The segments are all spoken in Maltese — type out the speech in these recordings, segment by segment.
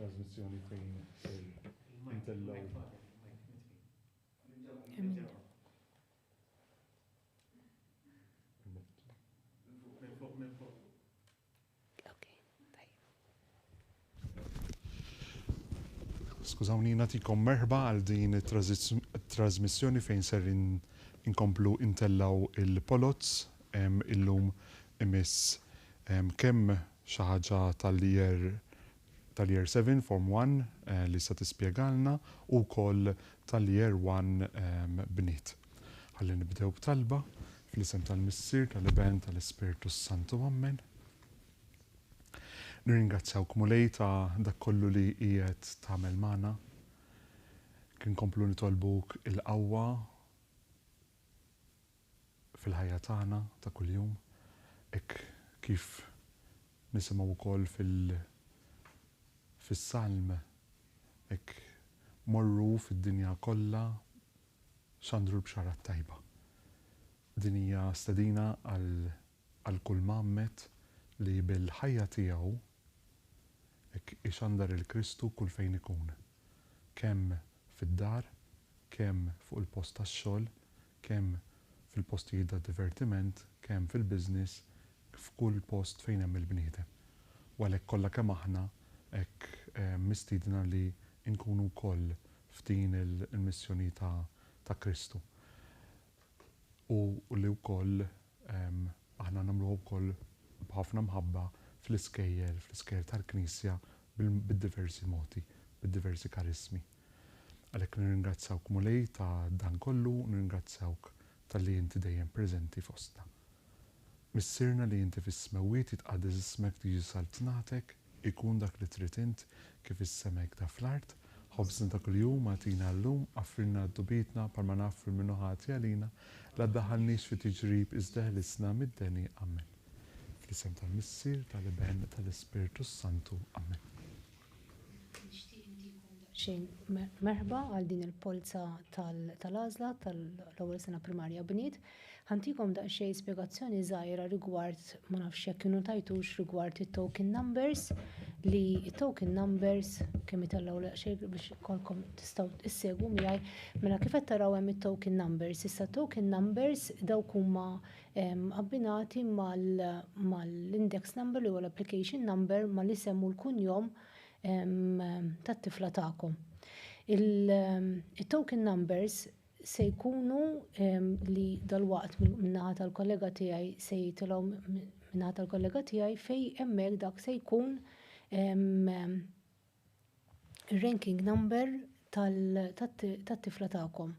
trasmissjoni fejn intellaw. Skużawni, nagħtikom merħba għal din it-trasmissjoni fejn ser inkomplu intellaw il-polots illum imiss kemm xi ħaġa tal-year 7 Form 1 li se tispjegalna u wkoll tal-year 1 Bniet. Ħalli nibdew b'talba fl-isem tal-Missier tal-Iben tal-Ispiritu Santu Ammen. Nirringrazzjawk mulej ta' dak kollu li qiegħed tagħmel magħna. Kien komplu nitolbuk il-qawwa fil-ħajja tagħna ta' kuljum. Hekk kif nisimgħu wkoll fis-salm hekk morru fid-dinja kollha x'għandu l-bxara tajba. Din hija stedina għal kull mammet li bil-ħajja tiegħu ixandar il-Kristu kull fejn ikun. Kemm fid-dar, kemm fuq il-post tax-xogħol, kemm fil-postijiet ta' divertiment, kemm fil-business, f'kull post fejn hemm il-bniedem. U għalhekk kollha kemm aħna hekk mistiedna li nkunu wkoll f'din il-missjoni ta' Kristu. U li wkoll aħna nagħmluha wkoll b'ħafna mħabba fl-iskejjel tal-Knisja bid-diversi modi, bid-diversi karismi. Għalhekk nirringrazzjawk mulej ta' dan kollu, nirringrazzjawk tal-li inti dejjem preżenti fostna. Missirna li inti fis-smewwiet jitqaddes ismek tiġi saltnatek, ikun dak li trid int kif issemek ta' fl-art, ħobżna ta' kuljum agħtina llum, affrilna d-dubitna palma naffru minnu ħati għalina, la ddaħħalniex fi tiġrib iżda ħlisna mid-deni. Amen. Fl-isem tal-Missier tal-Iben tal-Ispiritu Santu. Amen. Merħba għal din il-Polza tal-Għażla tal-ewwel sena primarja Bniet. Ħantikom daqsxejn spjegazzjoni żgħira rigward ma nafx jekk kienu tajtux rigward it-token numbers li it-token numbers kemm itellaw daqsxejn biex ikolkom tistgħu issegwu miegħi mela kif qed taraw hemm it-token numbers. Issa token numbers dawk huma abbinati mal-index number li huwa l-application number mal-isem u l-kunjom tat-tifla tagħkom. Il-token numbers se jkunu li dal-waqt minnaħa tal-kollega tiegħi se jitilgħu minnaħa tal-kollega tiegħi fejn hemmhekk dak se jkun ranking number tat-tifla tagħkom.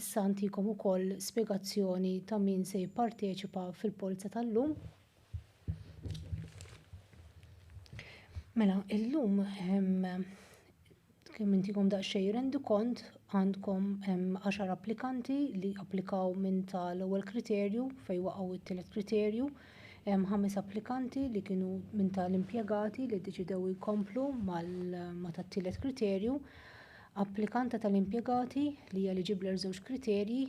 Issa ntikom ukoll spjegazzjoni ta' min se jipparteċipa fil-polza tal-lum. Mela, illum kemm intikom daqsxejn rendu kont għandkom 10 applikanti li applikaw minn tal-ewwel kriterju fejn waqgħu it-tielet kriterju, 5 applikanti li kienu minn tal-impjegati li ddeċidew jkomplu ma' tat-tielet kriterju, applikanta tal-impjegati li hija eligibbli għal żewġ kriterji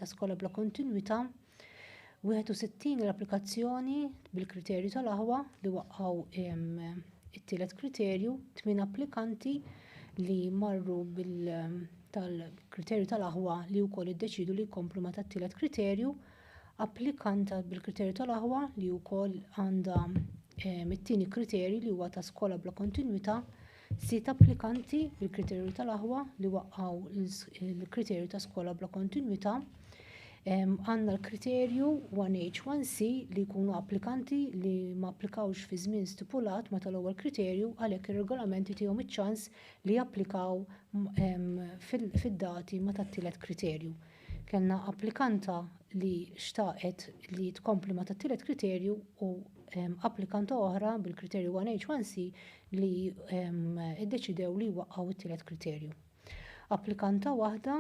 ta' skola bla kontinwità, 61 l-applikazzjoni bil-kriterju tal-aħwa li waqgħu it-tielet kriterju, 8 applikanti li marru tal-kriterju tal-aħwa li wkoll iddeċidu li jkomplu ma' tat-tielet kriterju, applikanta bil-kriterju tal-aħwa li wkoll għandha it-tieni kriterju li huwa ta' skola bla kontinwità, 6 applikanti bil-kriterju tal-aħwa li waqgħu il-kriterju ta' skola bla kontinwità. Għandna l-kriterju 1H1C li jkunu applikanti li ma applikawx fi żmien stipulat ma tal-ewwel kriterju għalhekk ir-regolamenti tihom iċ-ċans li japplikaw fid-dati ma tat-tielet kriterju. Kellna applikanta li xtaqet li tkompli ma tat-tielet kriterju u applikanta oħra bil-kriterju 1H1C li iddeċidew li waqgħu it-tielet kriterju. Applikanta waħda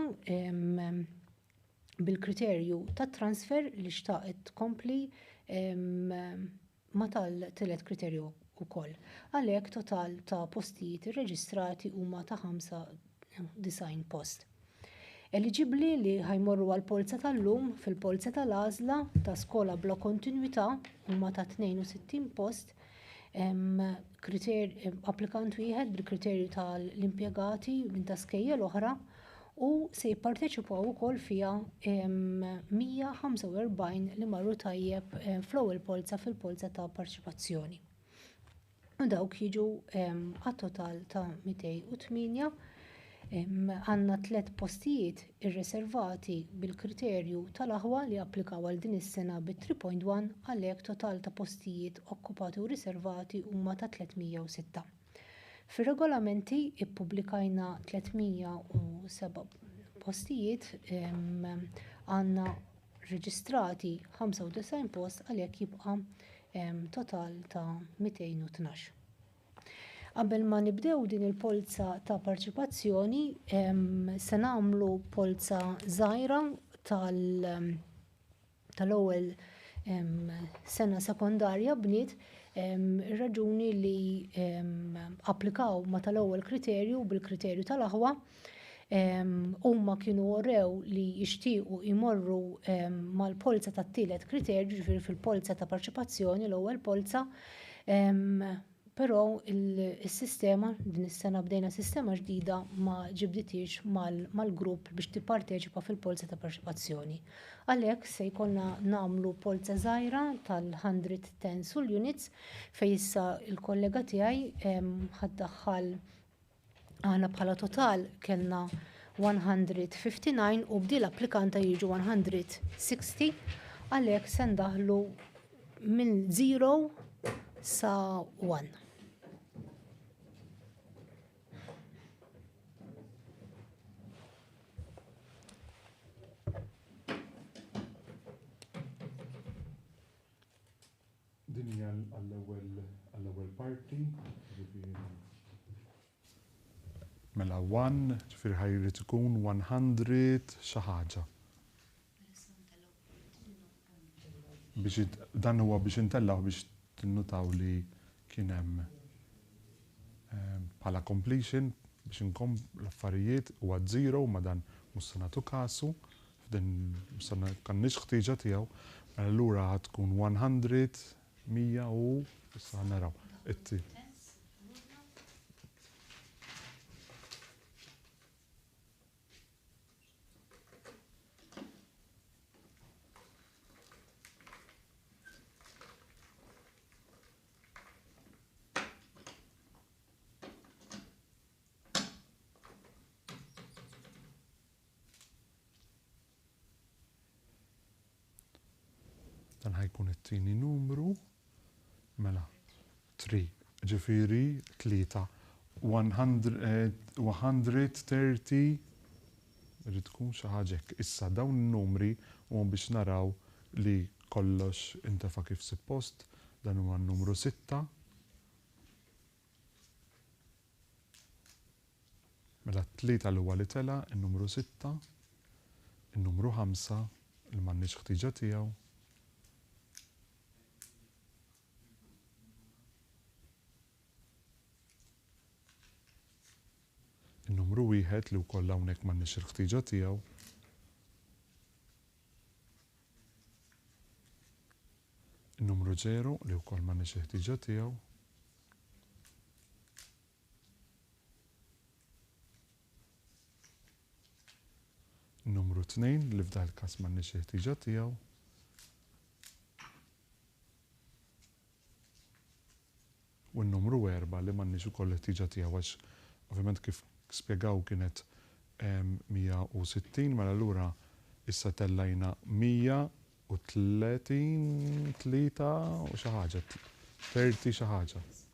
bil-kriterju tat transfer li xtaqet tkompli ma tal-tielet kriterju wkoll. Għalhekk total ta' postijiet irreġistrati huma ta' 95 post. Eligibbli li ħajmorru għall polza tal-lum fil-polza tal-Għażla ta' skola bla kontinwità huma ta' 62 post. applikant wieħed bil-kriterju tal-impjegati minn ta' skejjel oħra u se jipparteċipaw ukoll fiha 145 li marru tajjeb fl-ewwel polza fil-polza ta' parċipazzjoni. U dawk jiġu għat-total ta' 208 għandna 3 postijiet irreservati bil-kriterju tal-aħwa li applikaw għal din is-sena bit-3.1 għalhekk total ta' postijiet okkupati u riservati huma ta' 306. Fir-regolamenti ippubblikajna 307 postijiet għandna reġistrati 95 post għalhekk jibqa' total ta' 212. Qabel ma nibdew din il-polza ta' parċipazzjoni, se nagħmlu polza żgħira tal-ewwel sena sekondarja Bniet, ir-raġuni li applikaw ma tal-ewwel kriterju bil-kriterju tal-aħwa huma kienu urew li jixtiequ imorru mal-polza tat-tielet kriterju, ġifieri fil-polza ta' parċipazzjoni l-ewwel polza, però il-sistema din is-sena bdejna sistema ġdida ma ġibditix mal-grupp biex tipparteċipa fil-polza ta' parċipazzjoni. Għalhekk se jkollna nagħmlu polza żgħira tal-110 sul units fejn issa il-kollega tiegħi ħaddaħħal aħna bħala total kellna 159 u bdi l-applikanta jiġu 160 għalhekk se ndaħlu minn 0 sa 1. Din hija għall-ewwel parti, mela 1, ġifieri ħajrid ikun 100 xi ħaġa. Dan huwa biex intellaw biex tinnutaw li kien hemm bħala completion biex inkom l-affarijiet huwa 0 ma dan mhux se nagħtu kasu f'din m'għandniex ħtieġa tiegħu, mela allura tkun 100, 100 u issa naraw. Dan ħajkun it-tieni numru, mela 3, ġifieri 3, 130 irid tkun xi ħaġa hekk. Issa dawn in-numri huma biex naraw li kollox intefa' kif suppost, dan huwa n-numru 6. Mela 3 li huwa li tela, in-numru 6, in-numru 5 li m'għandniex ħtieġa tiegħu. Il-numru 1 li wkoll hawnhekk m'għandniex il-ħtieġa tiegħu. Il-numru 0 li wkoll m'għandniex il-ħtieġa tiegħu. Il-numru 2 li f'dan il-każ m'għandniex il-ħtieġa tiegħu. U n-numru 4 li m'għandniex ukoll il-ħtieġa tiegħu għax ovvjament kif spjegaw kienet 160, mela allura issa tellajna 133 u xi ħaġa, 30 xi ħaġa.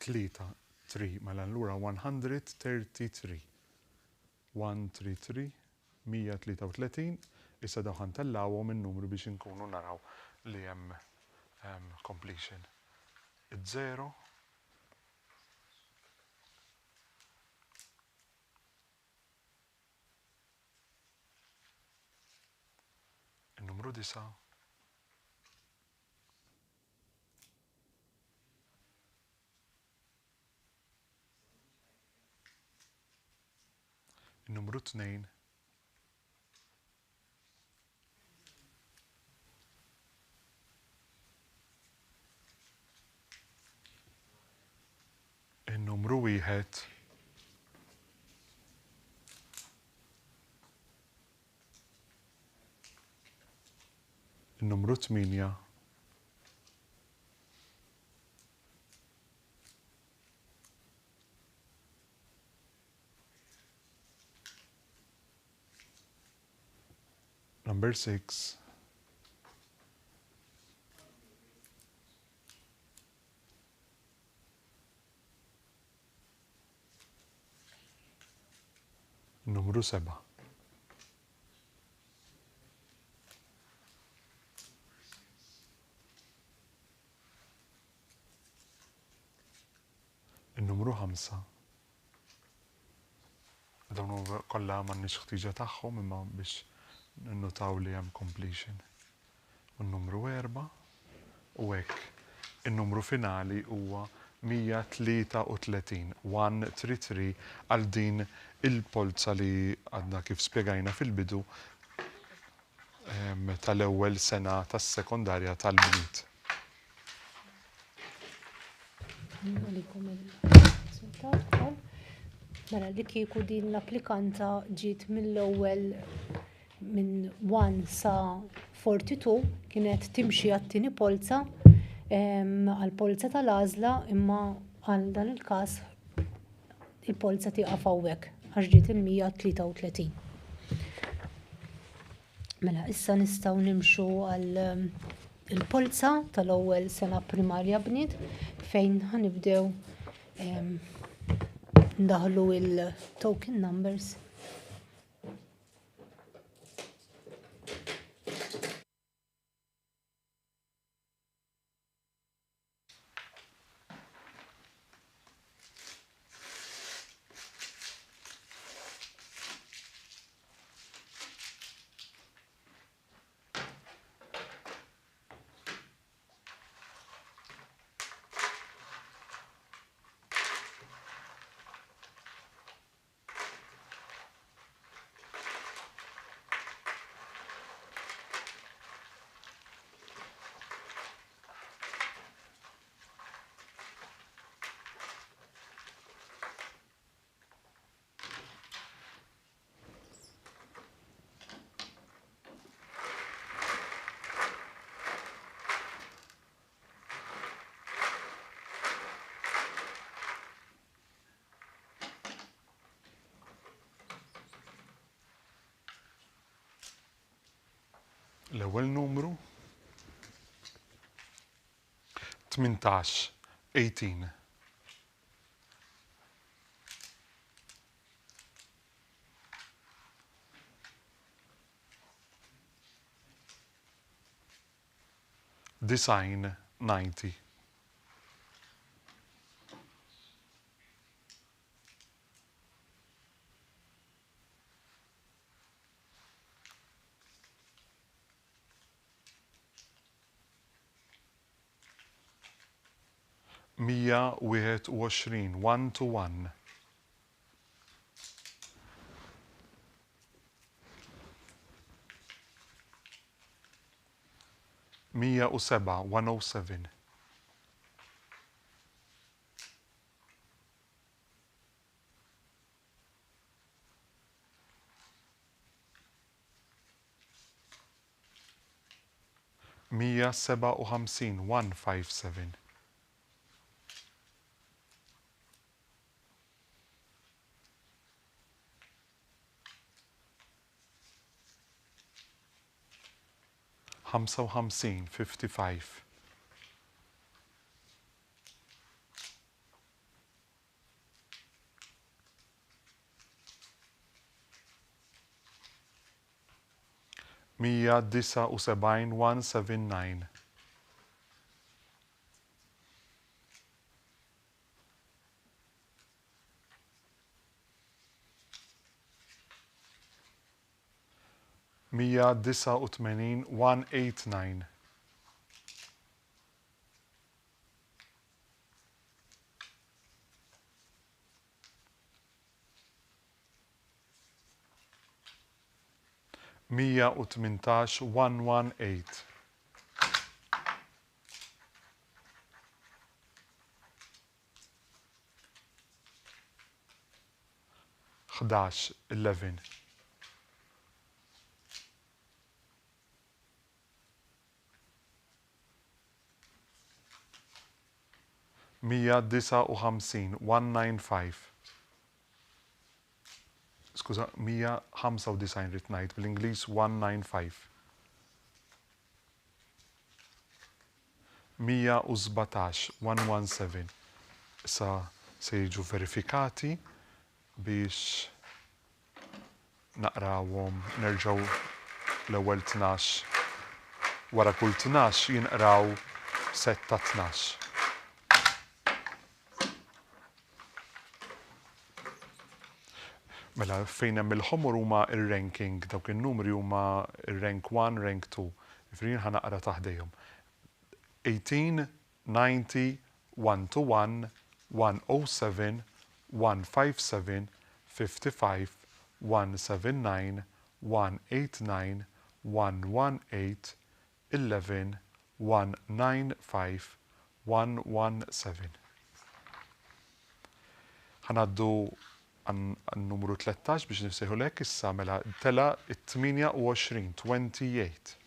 Tlieta, 3, mela allura 133. 133, 133, issa daw ħantellawhom in-numru biex inkunu naraw li hemm completion. Id-0 Numru 9. Numru 2. Numru 1. Numru 8. Number 6. Numru 7. Numru 5. Dawn kollha m'għandniex ħtiġa tagħhom imma biex ninnotaw li hemm completion. Numru 4 u hekk. In-numru finali huwa 133, 133 għal din il-polza li għadna kif spjegajna fil-bidu tal-ewwel sena tas-sekondarja tal-Bniet. Mela li kieku din l-applikanta ġiet mill-ewwel minn 1 sa 42 kienet timxi għat-tieni polza għall-polza tal-Għażla imma għal dan il-każ il-polza tieqaf hawnhekk għax ġiet il-133. Mela issa nistgħu nimxu għal il-polza tal-ewwel sena primarja Bniet fejn ħanibdew ndaħlu il-token numbers. L-ewwel numru 18, 18. Design 90. Mija 21, 1 to 1. Mija u 7, 107. Mija 57, 157. خمسة وخمسين 55. مية تسعة وسبعين 179. 189 189 118 118 11 11 159 195 skuża 195 rid ngħid bl-Ingliż 195 117 117 issa se jiġu verifikati biex naqrawhom nerġgħu l-ewwel 12 wara kull 12 jinqraw set ta' 12. Mela fejn hemm il-ħomor huma ir-ranking dawk in-numri huma ir-rank 1, rank 2. Ifrin ħanaqra taħdejhom. 18, 90, 121, 107, 157, 55, 179, 189, 118, 11, 195, 117. Ħanaddu għan-numru 13 biex nifsejħu lek issa mela tela 28 28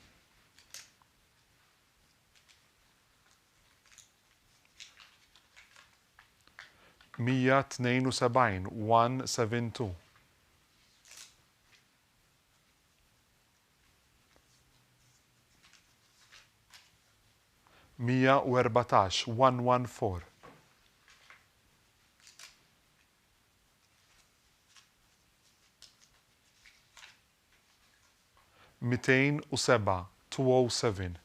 172 172 114 114 207 207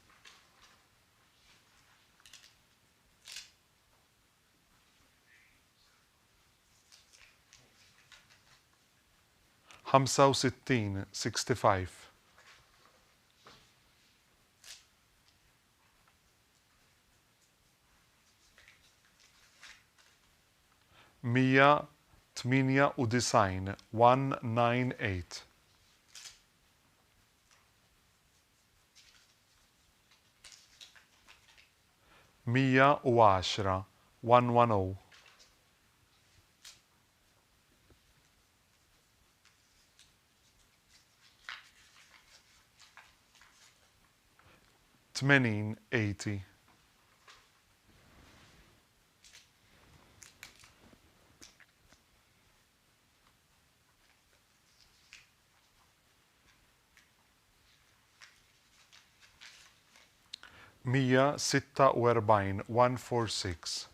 65 65 198 198 110 110 80 80 146 146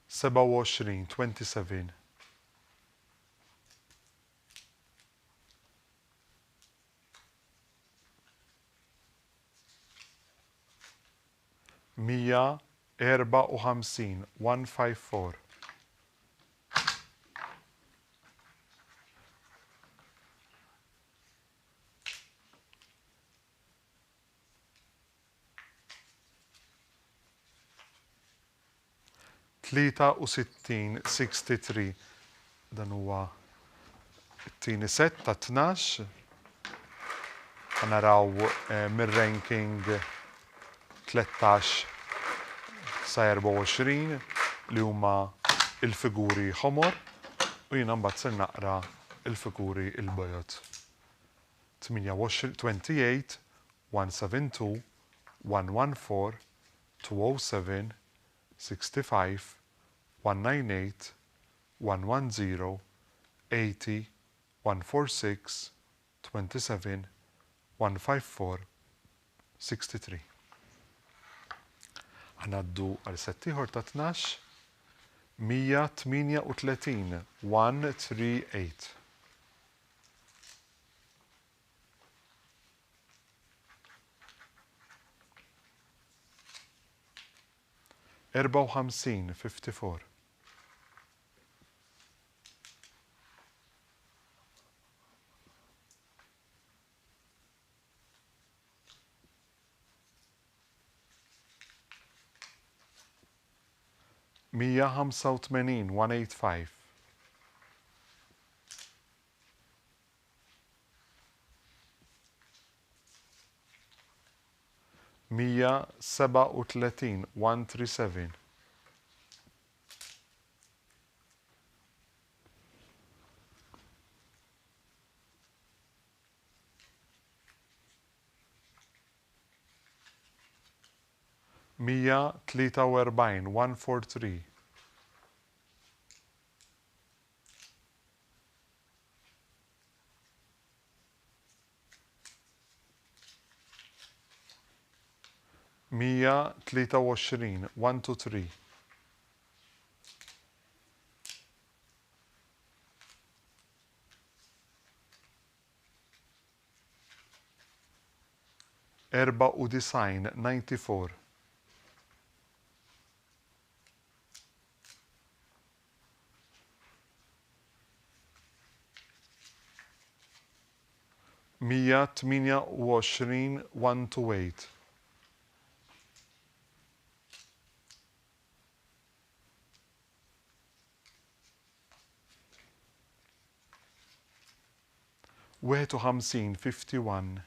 27 27 154 154 63 63 dan huwa it-tieni set ta' 12 naraw mir-ranking 13 sa 24 li huma il-figuri ħomor u jiena mbagħad ser naqra il-figuri il-bojot. 28 172 114 207 65 198 110 80 146 27 154 63. Għanaddu għal settiħor ta' 12 138 138 139 54 54 185 185 137 137 143 143 123 123 94 94 128 128 51 51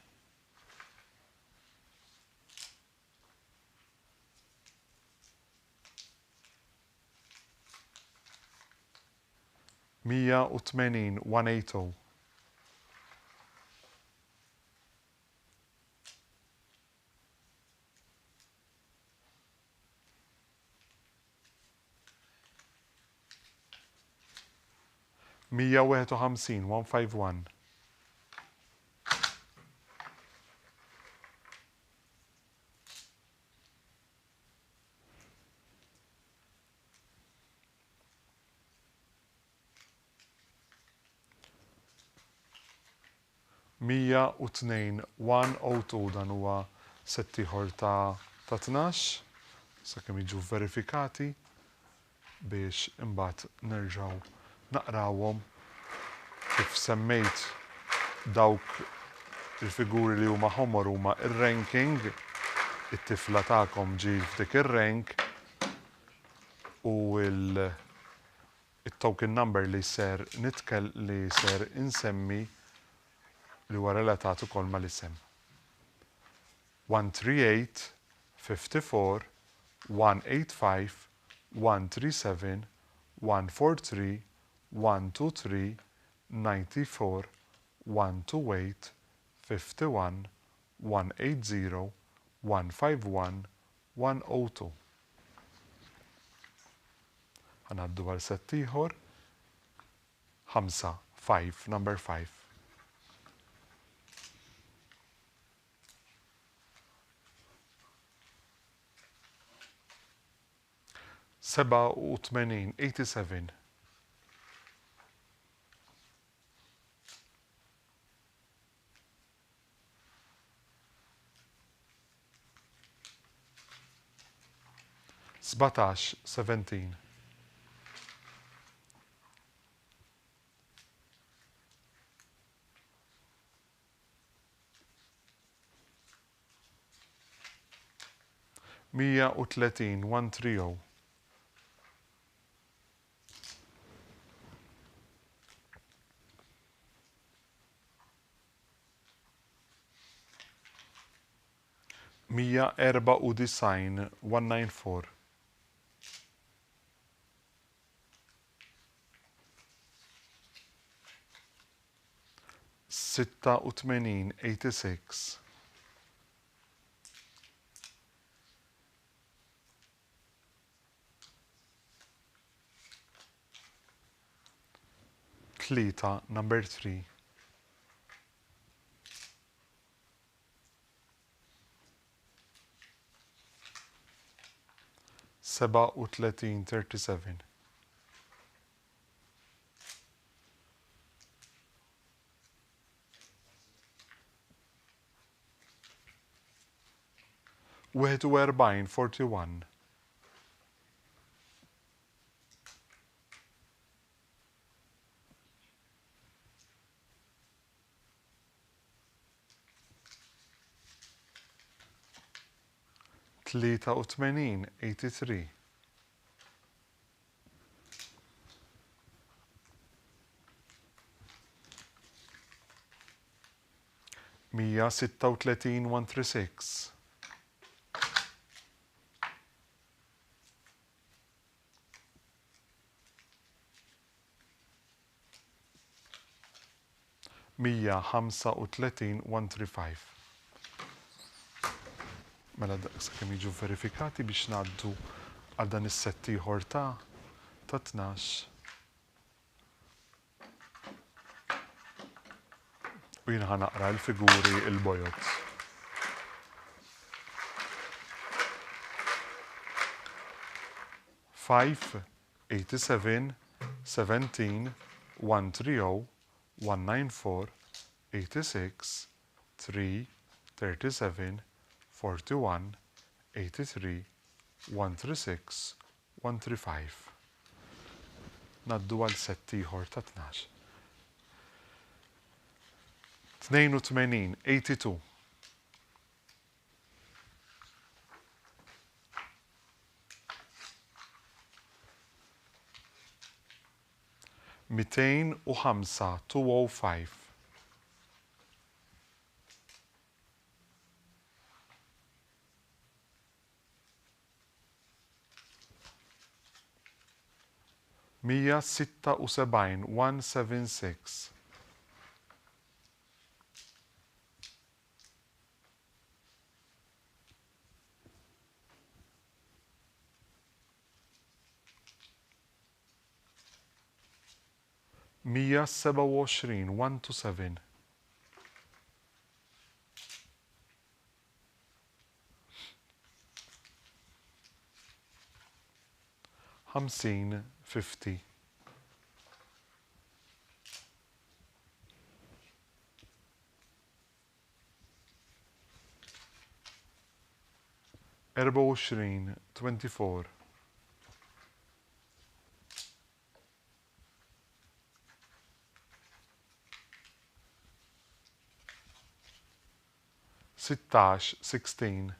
180 180 151 151 102 102 dan huwa set ieħor ta' 12 sakemm jiġu verifikati biex imbagħad nerġgħu naqrawhom kif semmejt dawk il-figuri li huma ħomor huma ir-ranking, it-tifla tagħkom ġie f'dik ir-rank u il-token number li ser li ser insemmi li huwa relatat ukoll mal-isem. 138 54 185 137 143 123 94 128 51 180 151 102. Ħanaddu għal set ieħor 5 5 number 5. سبعة وثمانين 87 17 17 130 130 194 194 86 86 3 number 3 37 37 41 41 83 83 136 136 135 135 mela sakemm jiġu verifikati biex ngħaddu għal dan is-sett ieħor ta' 12 u jien ħanaqra l-figuri l-bojot. Five, 87, 17, 130, 194, 86, 3, 37, 41, 83, 136, 135. Naddu għal sett ieħor ta' 12. 82, 82. Mitejn u ħamsa, 205. Mija sitta u sebgħin, 176. Mija seba' u 127. Ħamsin, 50. Erba' u 24. 16, 16.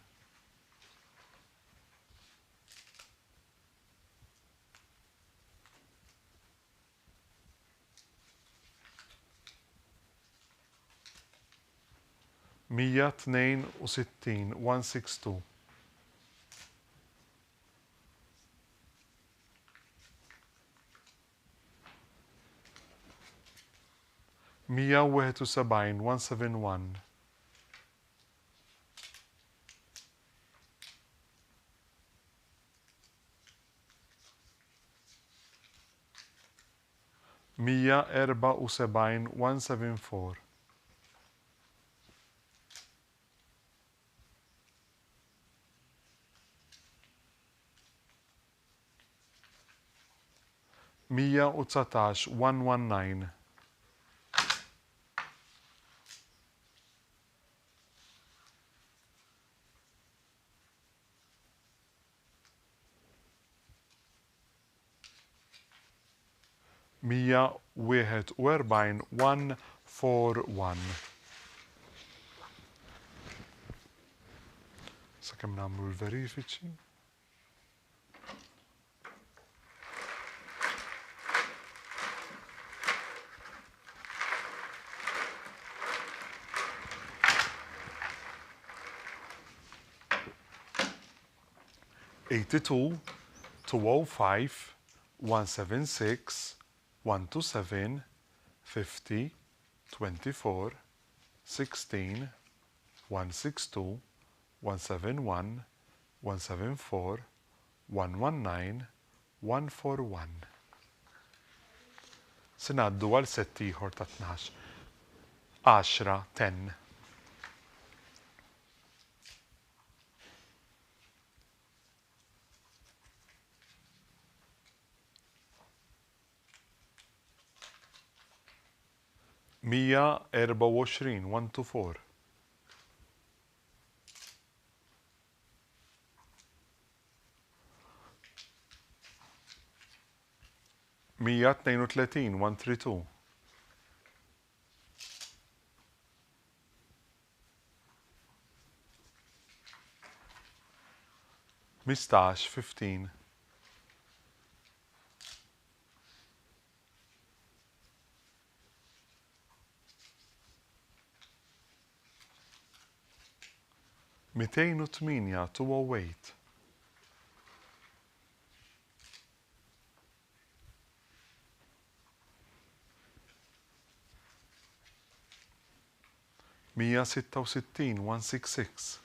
Mija tnejn u 162. Mija 71, 171. Mija 74, 174. Mija u 19, 119. Mija 41, 141. Sakemm nagħmlu l-verifiċi. Eighty-two, 205, 176, 127, 50, 24, 16, 162, 171, 174, 119, 141. Sinaddu għal sett ieħor ta' 12. 10, 10. Mija 24, 124. Mija 32, 132. 15 15 208 208 166 166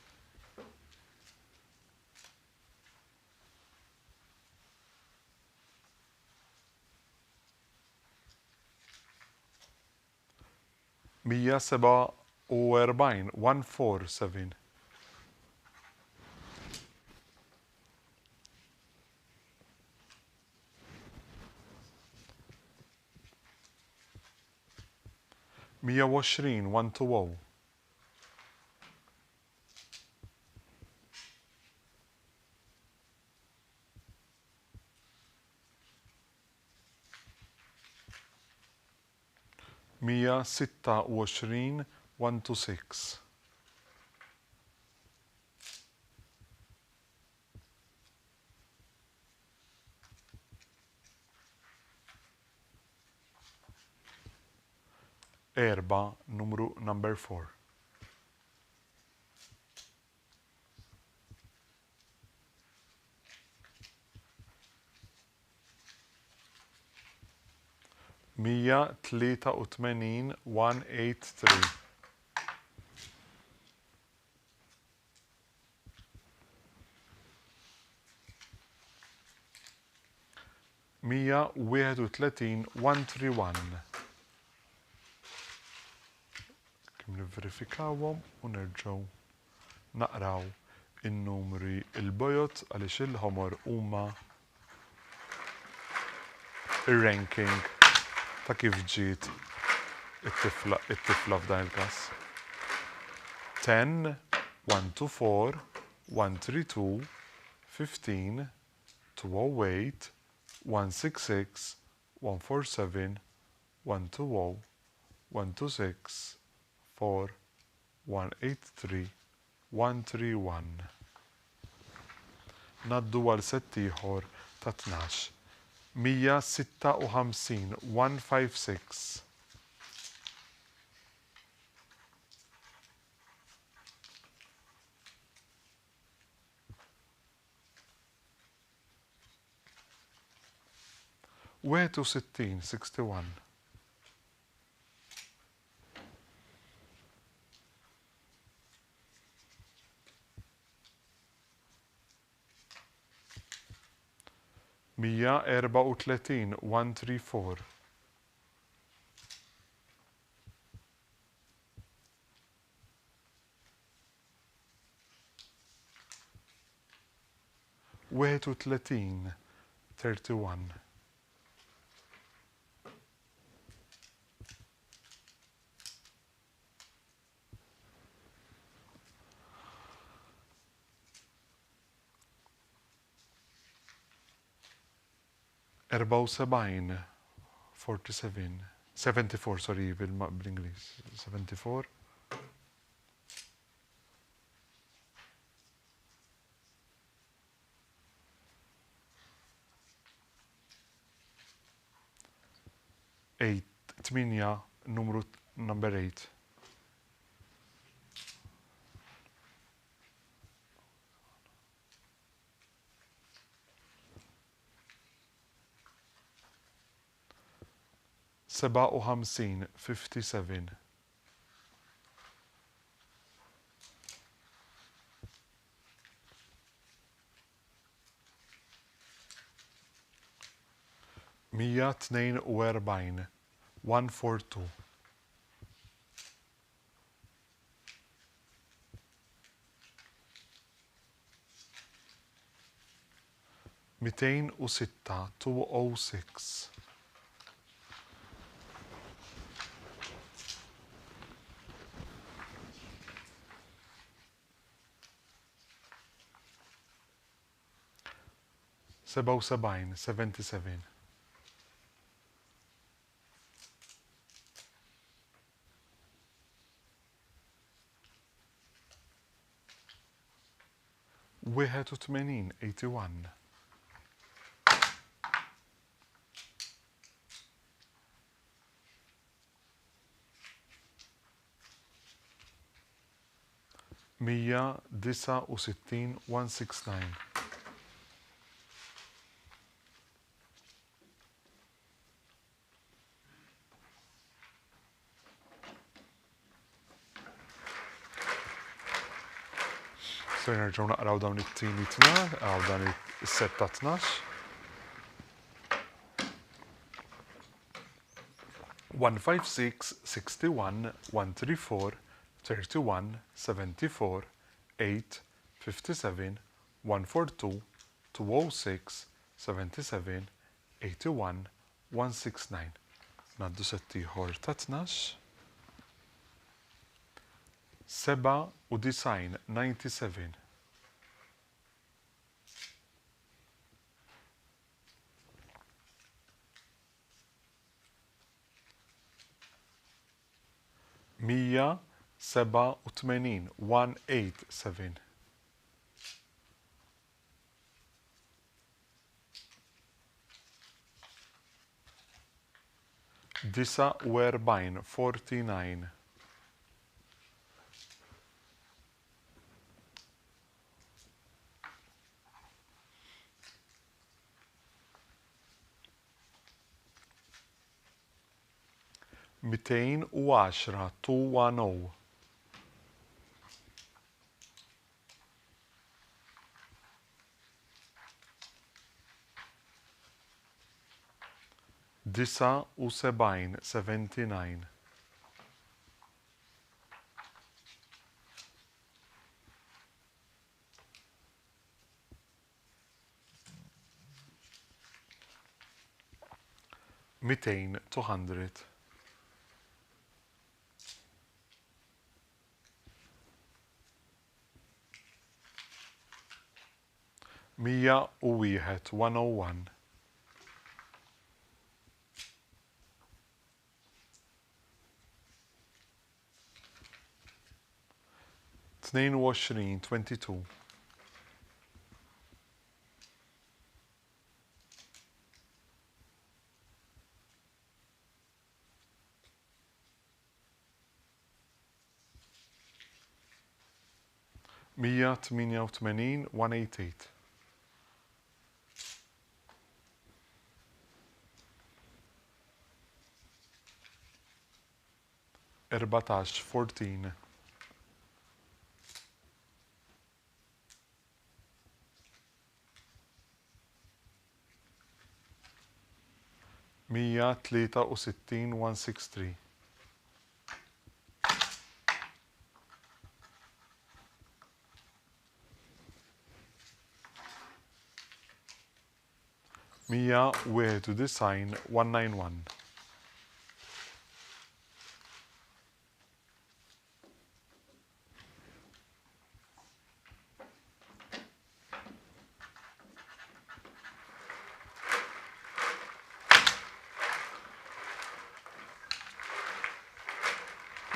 147 147 120 120 126 126 4 number 4 183 183 131 131 kim nivverifikawhom u nerġgħu naqraw in-numri il-bojot għaliex il-ħomor huma ir-ranking ta' kif ġiet it-tifla f'dan il-każ. 10 124 132 15 208 166 147 120 126 4 183 131 Naddu għal set ieħor ta' 12 156 156 61 61 134 134 31 31 74 47 74 sorry bl-Ingliż 74 8 number 8 57 57 142 142 206 206 77 77 142 81 81 169 169 Se nerġgħu naqraw dawn it-timitna, għaw dan is-set ta' 12. 156, 61, 134, 31, 74, 8, 57, 142, 206, 77, 81, 169. Naddu settiħor ta' 12. 97 97 187 187 49 49 210 210 79 79 200 200 101 101 22 22 188 188 14 14 163 163 191 191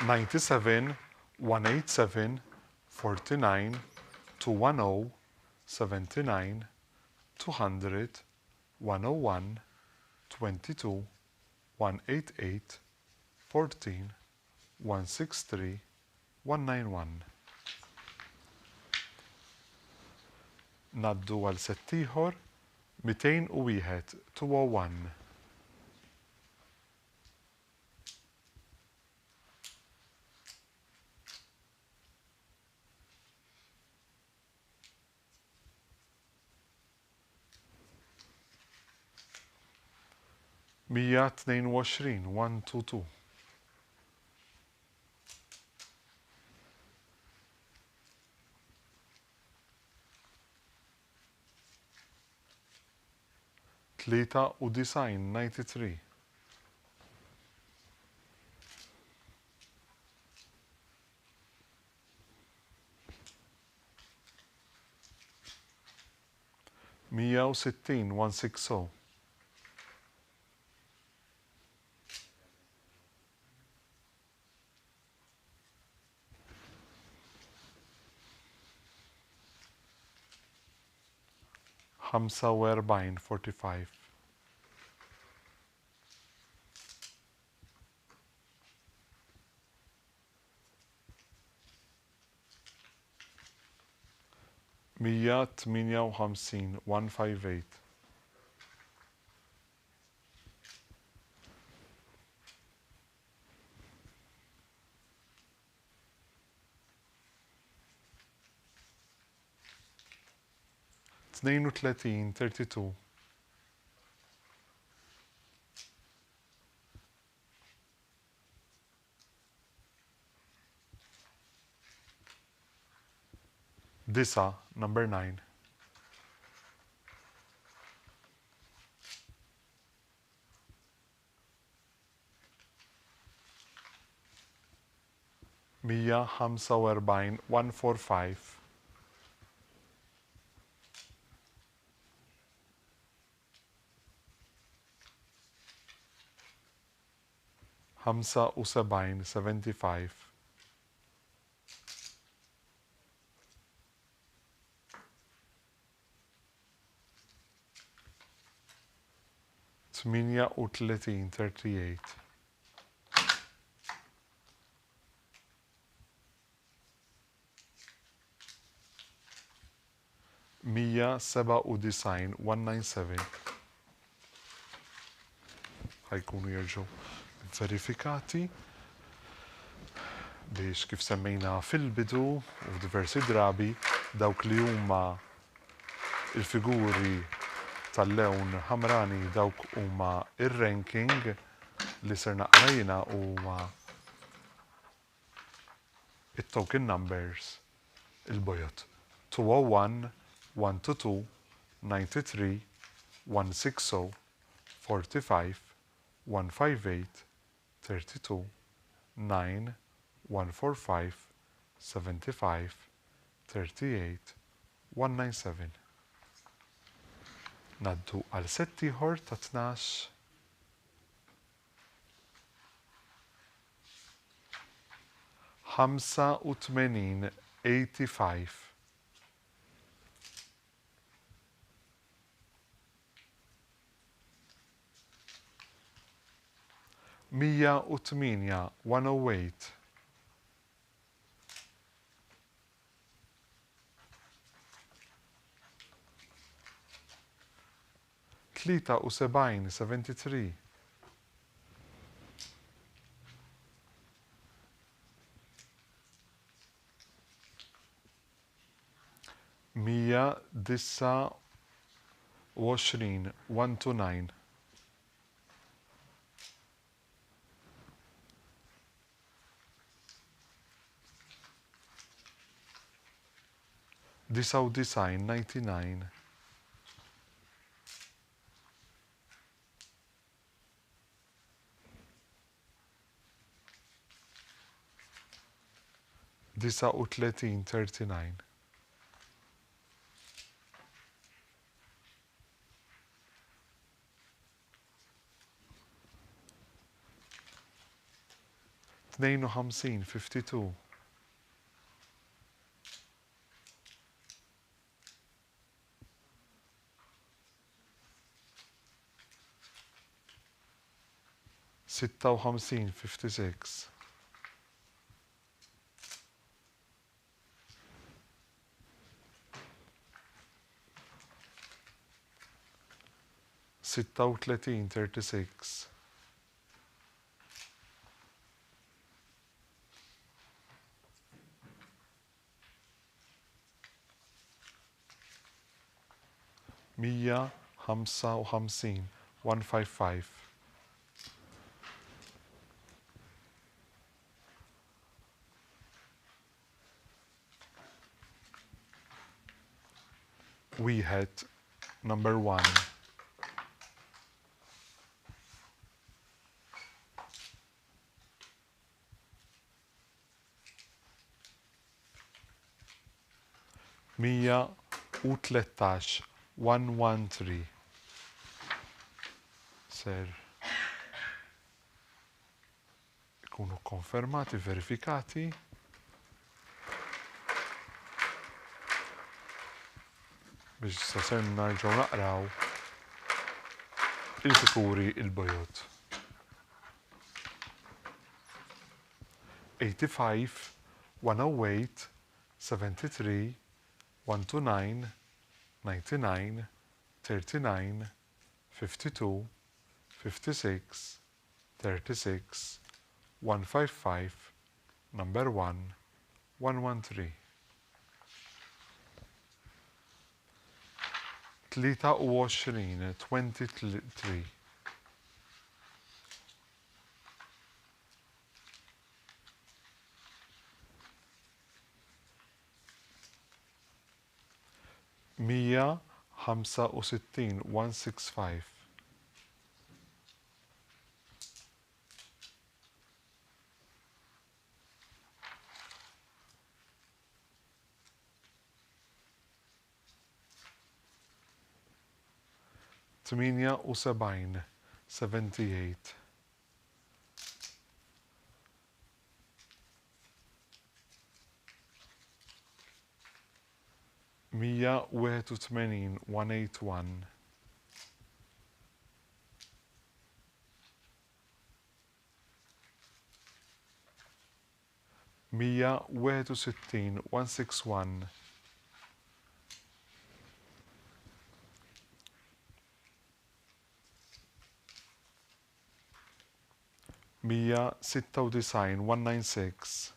97 187 49 210 79 200 101 22 188 14 163 191 Naddu għal settiħor 201 201 122 122 93 93 160 160 161 45 158 158 32 32 9 number 9 145 145 75 75 38 38 197 197 ħajkunu jerġgħu verifikati biex kif semmejna fil-bidu u diversi drabi dawk li huma il-figuri tal-lewn ħamrani dawk huma ir-ranking li ser naqrajna huwa it-token numbers il-bojot 201 122 93 160 45 158 32 9 145 75 38 197 Naddu għal set ieħor ta' 12 85 85 108 108 73 73 129 129 99 99 39 39 52 52 56 56 36 36 155 155 wieħed number 1 113 113 ser ikunu konfermati, verifikati. biex sa nerġgħu naqraw il-figuri il-bojot. 85, 108, 73, 129, 99, 39, 52, 56, 36, 155, number 1, 113. 23, 23. Mija 65, 165. Tminja u 70, 78. Mija 81, 181. Mija 61, 161. Mija 96, 196.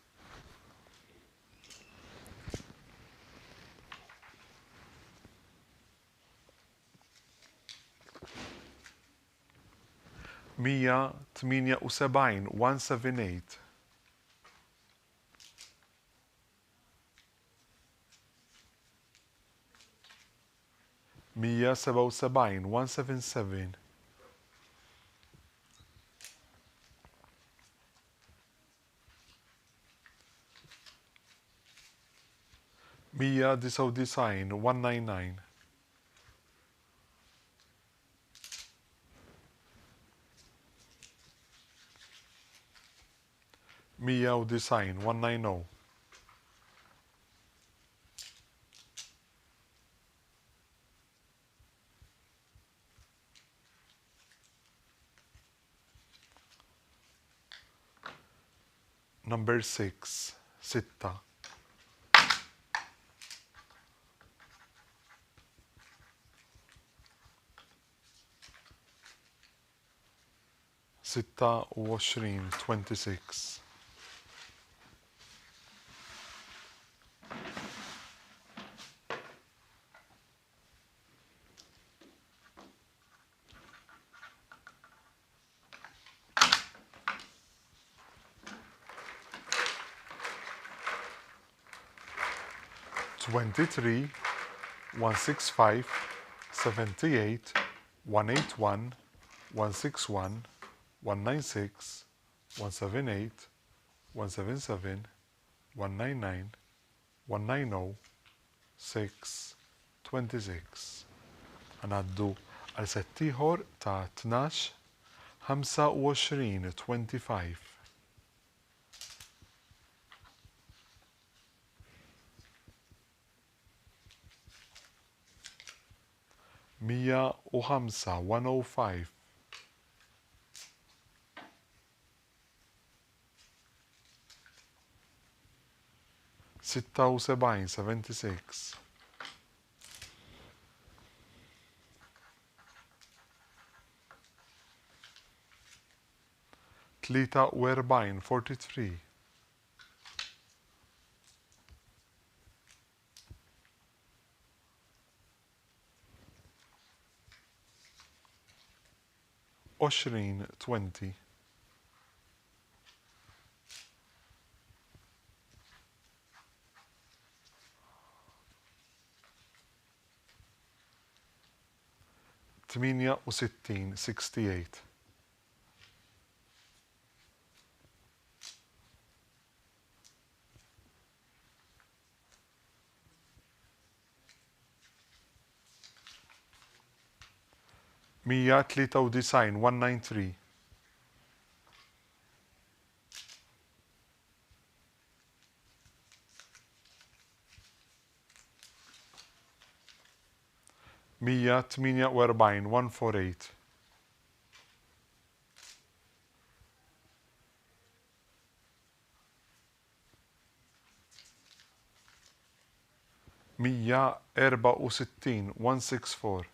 Mija 78, 178. Mija 77, 177. Mija 99, 199. Mija u 90, 190. Number 6, 6. ستة وعشرين 26. Twenty-three, 165, 78, 181, 161, 196, 178, 177, 199, 190, 6, 26. Għanaddu għal settiħor ta' 12, 25, 25. Mija u 5, 105. Sitta u 70, 76. Tlita u 40, 43. Oshrin, 20. Tminja u 60, 68. Mija 93, 193. 148 148 164 164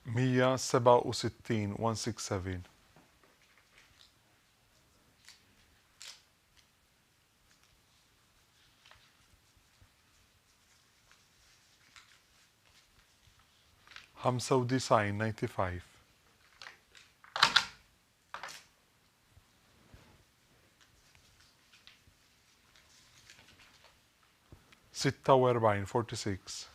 167 167 95 95 46 46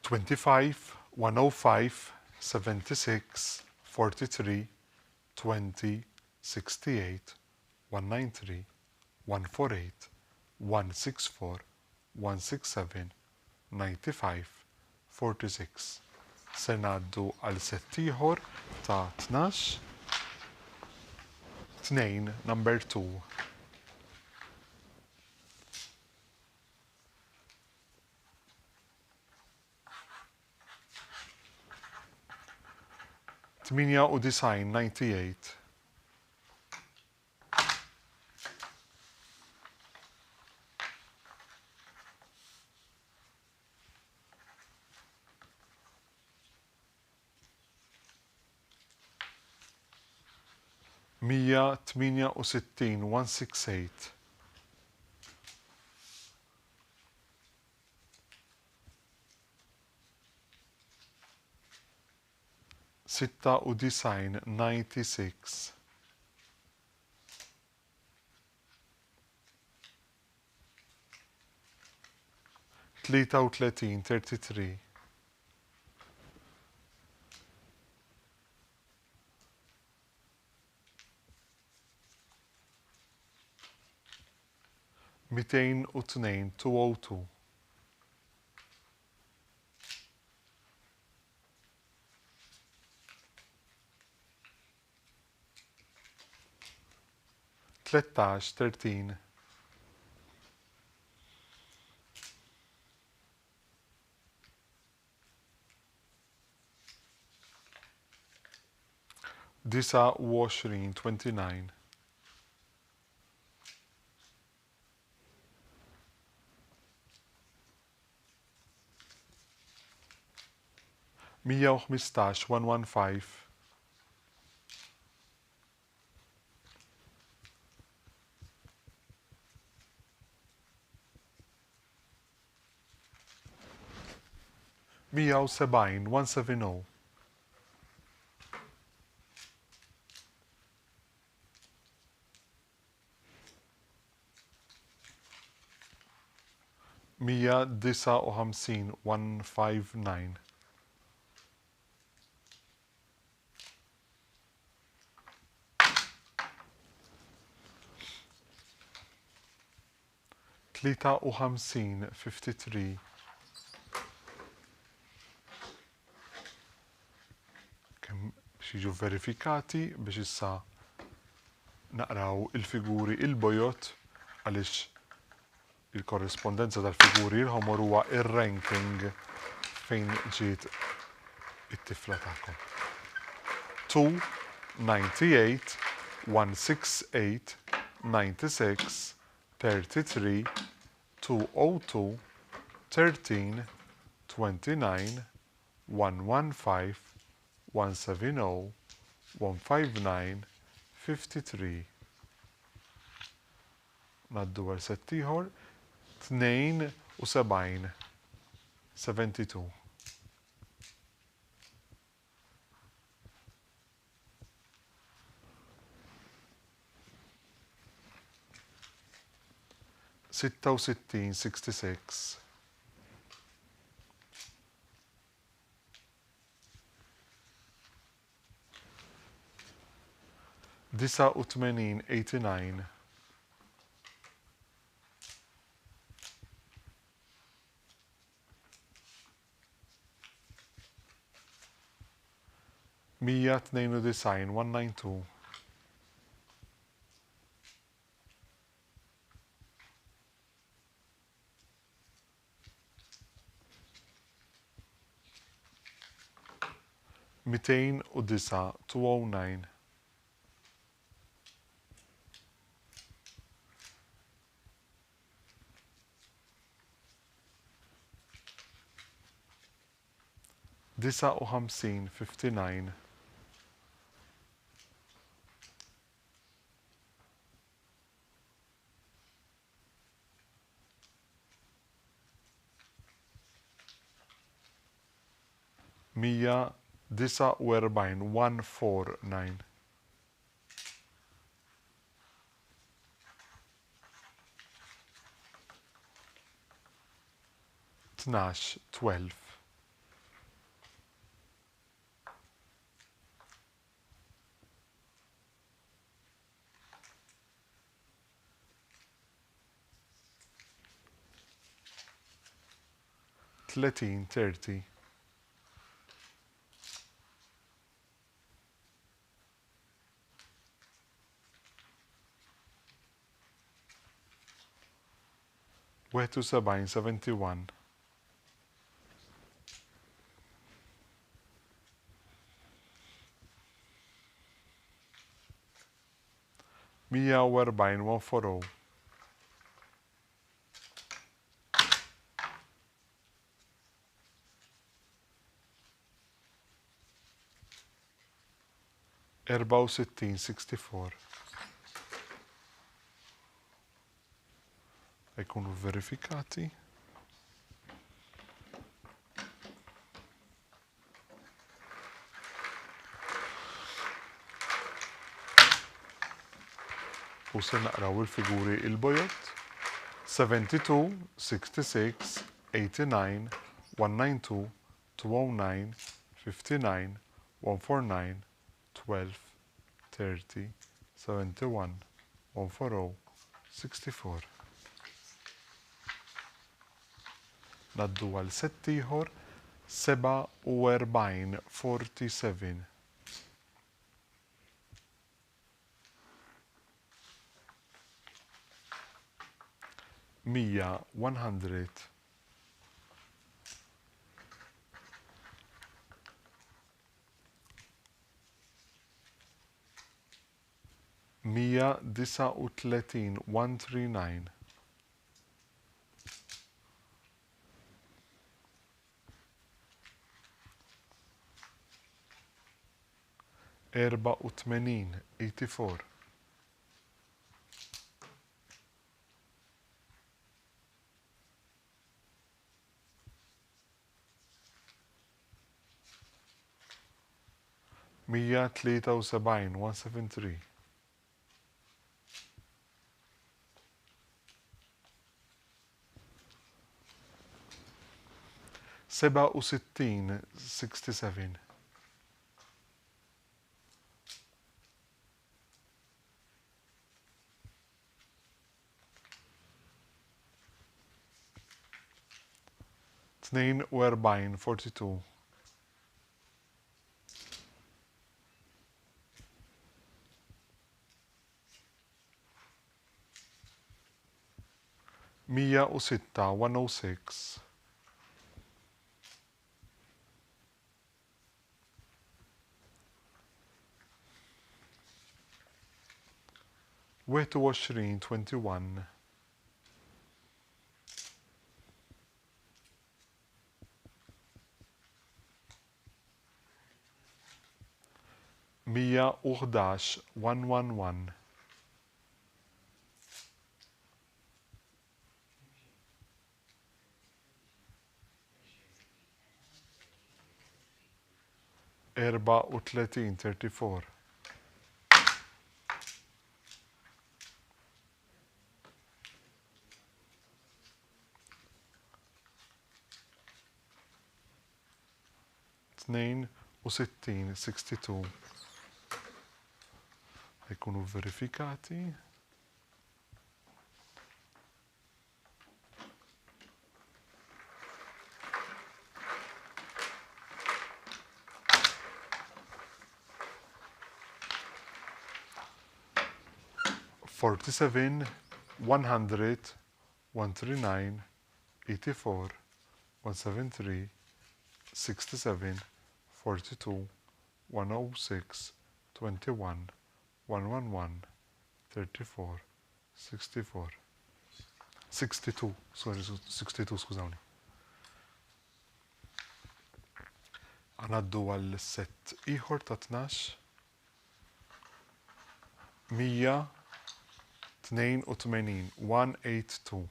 25 105 76 43 20 68 193 148 164 167 95 46 se ngħaddu għal set ieħor ta' 12 2 number 2 98 98 168 168 96 96 33 33 202 202 13 13 29 29 115 115 170 170 159 159 53 53 kemm biex jiġu verifikati biex issa naqraw il-figuri il-bojot għaliex il-korrespondenza tal-figuri l-ħomor huwa ir-ranking fejn ġiet it-tifla tagħkom. 2 98 168 96 33 202 13 29 115 170 159 53 naddu għal set ieħor 72 72 66 66 89 192 192 209 209 59 59 149 149 12 12 30 30 71 71 140 140 64 64 jkunu verifikati. U se naqraw il-figuri il-bojot 72, 66, 89, 192, 209, 59, 149, 12, 30, 71, 140, 64. Naddu għal set ieħor 47 47. Mija 100 139 139 84 84 173 173 67 67 42 42 106 106 21 21 111 111 34 34 62 62 ħajkunu verifikati. $47, $100, $139, $84, $173, $67, $42, $106, $21, $111, $34, $64, $62, sorry, $62, skużawni. Għanaddu għal-set iħor ta' 12, 182, 182.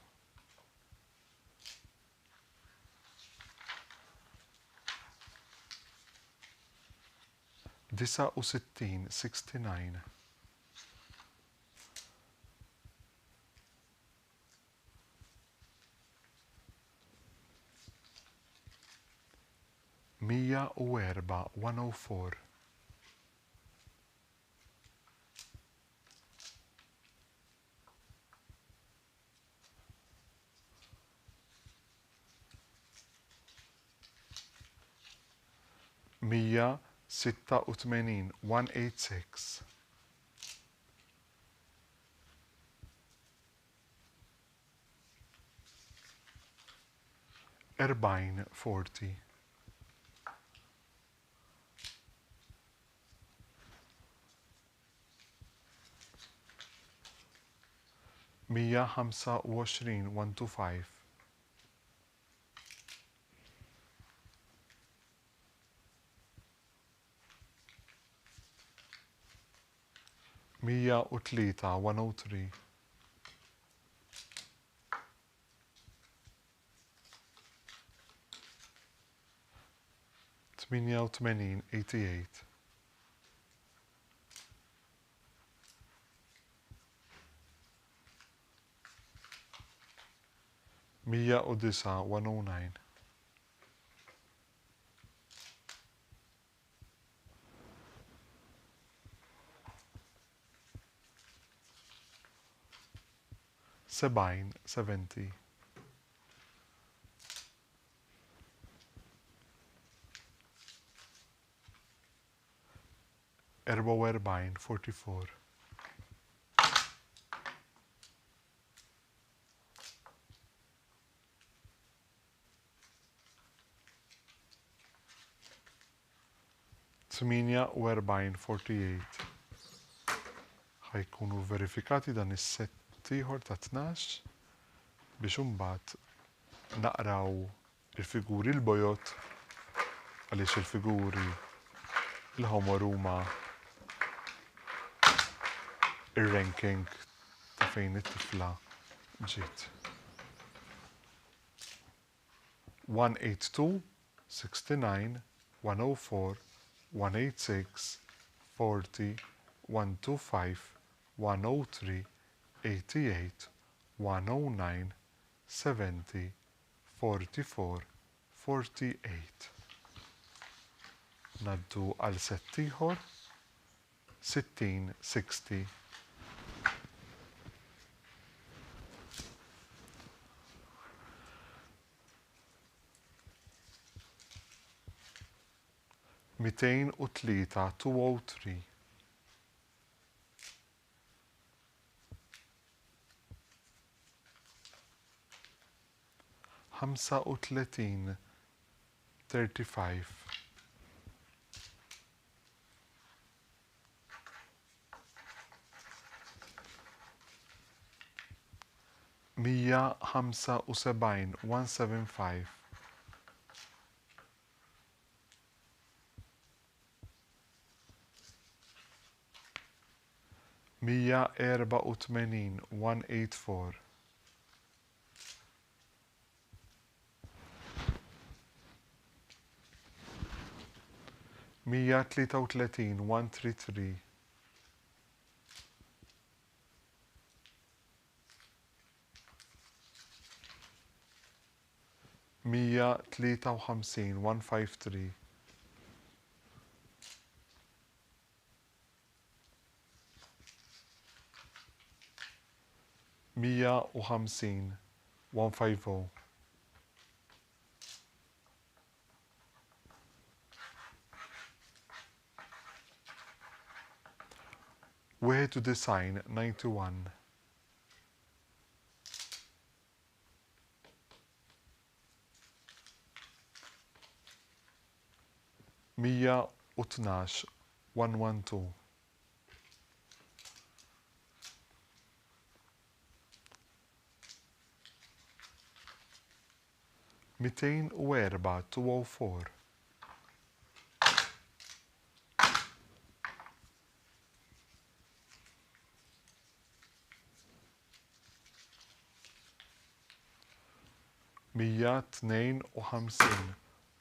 Disa u 60, 69. Mija u erba, 104. Mija 86, 186. Erbajn, 40. Mija 25, 125. Mija u tlita, 103. Tminja u tmenin, 88. Mija u disa, 109. Sebajn, 70. Erba u erbajn, 44. Tminja u erbajn, 48. ħajkunu verifikati dan is-set ieħor ta' 12 biex imbagħad naqraw il-figuri l-bojot għaliex il-figuri l-ħomor huma ir-ranking ta' fejn it-tifla ġiet. 182, 69, 104, 186, 40, 125, 103, 88, 109, 70, 44, 48. Naddu għal set ieħor 60, 60. Mitejn u tlieta, 203. Ħamsa u tletin, 35. Mija ħamsa u sebgħin, 175. Mija erba' u tmenin, 184. Mija tlieta u tletin, 133. Mija tlieta u ħamsin, 153. 150 150 91 91 112 112 204 204 152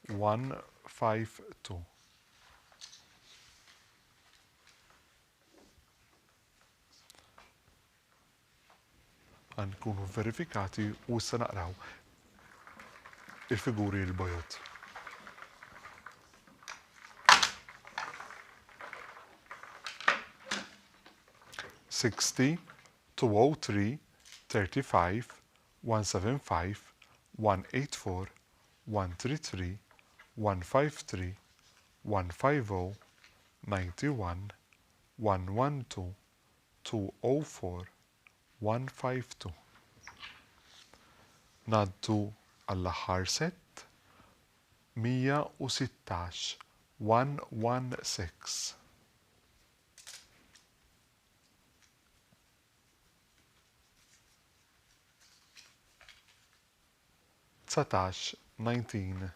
152 Għankunu verifikati u issa naqraw il-figuri l-bojot. $60, $203, $35, $175, $184, $133, $153, $150, $91, $112, $204, $152. Naddu għall-aħħar set 116 116 19 19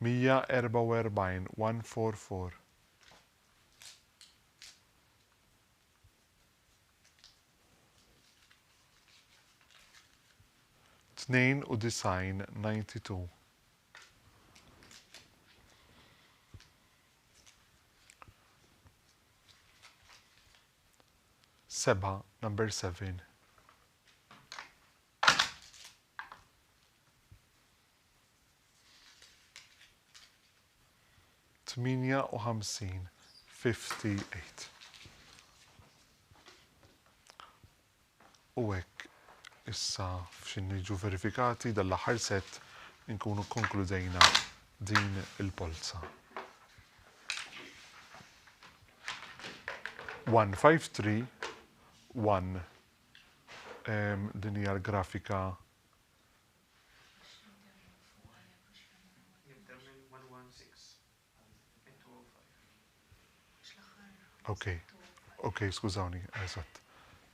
144 144 92 92 7 number 7 58 58 U hekk issa f'xin niġu verifikati dal-aħħar set nkunu konkludejna din il-polza. 153 1 din hija l-grafika Ok, skużawni, eżatt.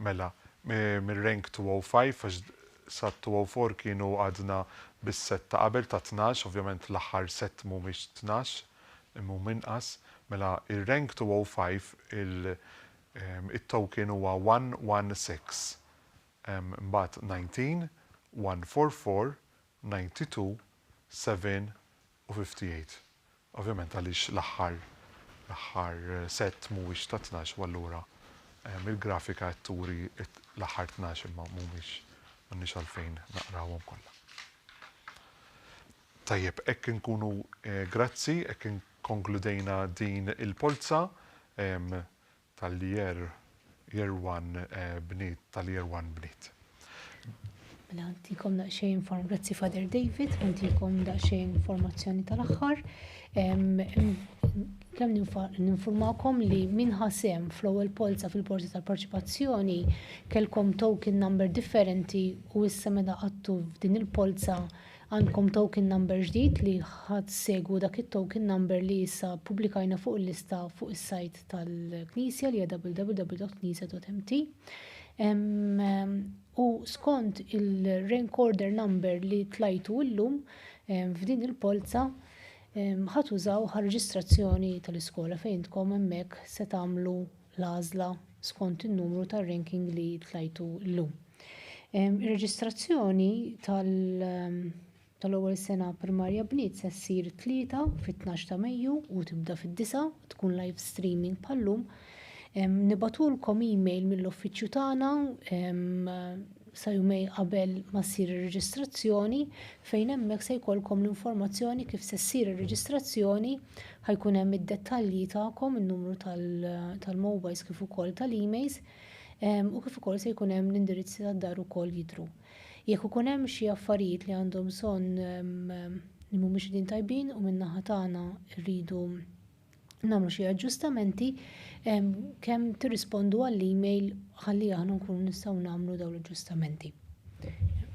Mela, mir-rank 205 għax sa 204 kienu għadna bis-set ta' qabel ta' 12, ovvjament l-aħħar set mhumiex 12, imma minqas. Mela ir-rank 205 it-token huwa 116. Mbagħad 19, 144, 92, 7 u 58. Ovvjament għaliex l-aħħar set mhuwiex ta' 12 u allura il-grafika turi l-aħħar 12 imma m'għandniex għalfejn naqrawhom kollha. Tajjeb, hekk inkunu grazzi, hekk inkonkludejna din il-polza tal-year 1 Bniet tal-year 1 Bniet. Mela għantikom daqsxejn grazzi Father David, għantikom daqsxejn informazzjoni tal-aħħar. Kemm ninformakom li min ħasem fl-ewwel polza fil-porti tal-parċipazzjoni kellkom token number differenti u issa meta qattu f'din il-polza għandkom token number ġdid li ħadd segwu dak it-token number li issa pubblikajna fuq il-lista fuq is-sajt tal-Knisja li hija www.knisja.mt. U skont il-rank order number li tlajtu llum f'din il-polza ħatużaw reġistrazzjoni tal-iskola fejn tkom hemmhekk se tagħmlu l-għażla skont in-numru tar-ranking li tlajtu llum. Ir-reġistrazzjoni tal-ewwel sena primarja Bniet se ssir 3 fit-12 ta' Mejju u tibda fid-9 tkun live streaming bħallum. Nibatulkom email mill-uffiċċju tagħna sa jumej qabel ma ssir ir-reġistrazzjoni fejn hemmhekk se jkollkom l-informazzjoni kif se ssir ir-reġistrazzjoni, ħajkun hemm id-dettalji tagħkom, in-numru tal-mobiles kif ukoll tal-emails, u kif ukoll se jkun hemm l-indirizzi tad-dar ukoll jidhru. Jekk ikun hemm xi affarijiet li għandhom bżonn li mhumiex din tajbin u min-naħa tagħna rridu nagħmlu xi aġġustamenti, kemm tirrispondu għall-email ħalli aħna nkunu nistgħu nagħmlu dawn l-aġġustamenti.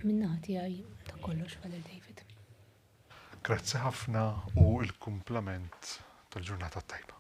Min-naħa tiegħi ta' kollox Father David. Grazzi ħafna u l-kumplament tal-ġurnata tajba.